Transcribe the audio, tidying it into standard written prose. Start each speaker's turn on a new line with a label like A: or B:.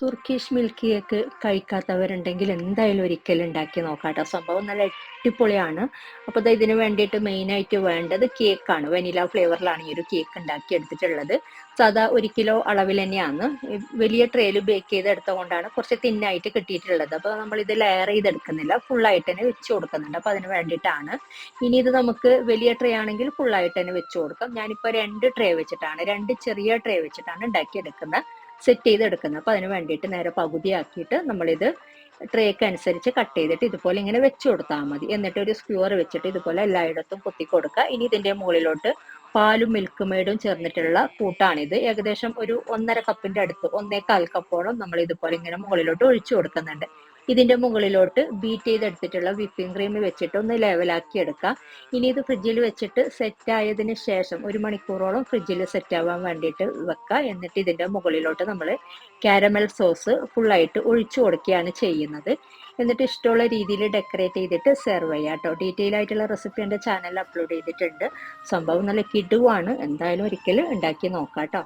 A: Turkish milk cake കഴിക്കാത്തവരുണ്ടെങ്കിൽ എന്തായാലും ഒരിക്കലും ഉണ്ടാക്കി നോക്കാട്ടോ. സംഭവം നല്ല അടിപൊളിയാണ്. അപ്പോൾ ദാ ഇതിന് വേണ്ടിയിട്ട് മെയിനായിട്ട് വേണ്ടത് കേക്കാണ്. വെനില ഫ്ലേവറിലാണ് ഈ ഒരു കേക്ക് ഉണ്ടാക്കി എടുത്തിട്ടുള്ളത്. സാധാ 1 കിലോ അളവിൽ തന്നെയാണ്. വലിയ ട്രേയിൽ ബേക്ക് ചെയ്തെടുത്ത കൊണ്ടാണ് കുറച്ച് തിന്നായിട്ട് കിട്ടിയിട്ടുള്ളത്. അപ്പോൾ നമ്മൾ ഇത് ലെയർ ചെയ്തെടുക്കുന്നില്ല, ഫുള്ളായിട്ട് തന്നെ വെച്ച് കൊടുക്കുന്നുണ്ട്. അപ്പോൾ അതിന് വേണ്ടിയിട്ടാണ്. ഇനി ഇത് നമുക്ക് വലിയ ട്രേ ആണെങ്കിൽ ഫുള്ളായിട്ട് തന്നെ വെച്ച് കൊടുക്കാം. ഞാനിപ്പോൾ 2 ട്രേ വെച്ചിട്ടാണ്, 2 ചെറിയ ട്രേ വെച്ചിട്ടാണ് ഉണ്ടാക്കിയെടുക്കുന്നത്, സെറ്റ് ചെയ്തെടുക്കുന്നത്. അപ്പോൾ അതിന് വേണ്ടിയിട്ട് നേരെ പകുതിയാക്കിയിട്ട് നമ്മളിത് ട്രേക്ക് അനുസരിച്ച് കട്ട് ചെയ്തിട്ട് ഇതുപോലെ ഇങ്ങനെ വെച്ച് കൊടുത്താൽ മതി. എന്നിട്ട് ഒരു സ്ക്യൂർ വെച്ചിട്ട് ഇതുപോലെ എല്ലായിടത്തും കുത്തി കൊടുക്കുക. ഇനി ഇതിൻ്റെ മുകളിലോട്ട് പാലും മിൽക്ക് മെയ്ഡും ചേർന്നിട്ടുള്ള കൂട്ടാണിത്. ഏകദേശം ഒരു 1.5 കപ്പിന്റെ അടുത്ത്, 1.25 കപ്പോളം നമ്മൾ ഇതുപോലെ ഇങ്ങനെ മുകളിലോട്ട് ഒഴിച്ചു കൊടുക്കുന്നുണ്ട്. ഇതിന്റെ മുകളിലോട്ട് ബീറ്റ് ചെയ്തെടുത്തിട്ടുള്ള വിപ്പിംഗ് ക്രീം വെച്ചിട്ട് ഒന്ന് ലെവലാക്കി എടുക്കുക. ഇനി ഇത് ഫ്രിഡ്ജിൽ വെച്ചിട്ട് സെറ്റ് ആയതിനു ശേഷം 1 മണിക്കൂറോളം ഫ്രിഡ്ജിൽ സെറ്റ് ആവാൻ വേണ്ടിയിട്ട് വെക്കുക. എന്നിട്ട് ഇതിന്റെ മുകളിലോട്ട് നമ്മൾ കാരമൽ സോസ് ഫുള്ളായിട്ട് ഒഴിച്ചു കൊടുക്കുകയാണ് ചെയ്യുന്നത്. എന്നിട്ട് ഇഷ്ടമുള്ള രീതിയിൽ ഡെക്കറേറ്റ് ചെയ്തിട്ട് സെർവ് ചെയ്യാം കേട്ടോ. ഡീറ്റെയിൽ ആയിട്ടുള്ള റെസിപ്പി എൻ്റെ ചാനലിൽ അപ്ലോഡ് ചെയ്തിട്ടുണ്ട്. സംഭവം നല്ല കിടുവാണ്. എന്തായാലും ഒരിക്കലും ഉണ്ടാക്കി നോക്കാം കേട്ടോ.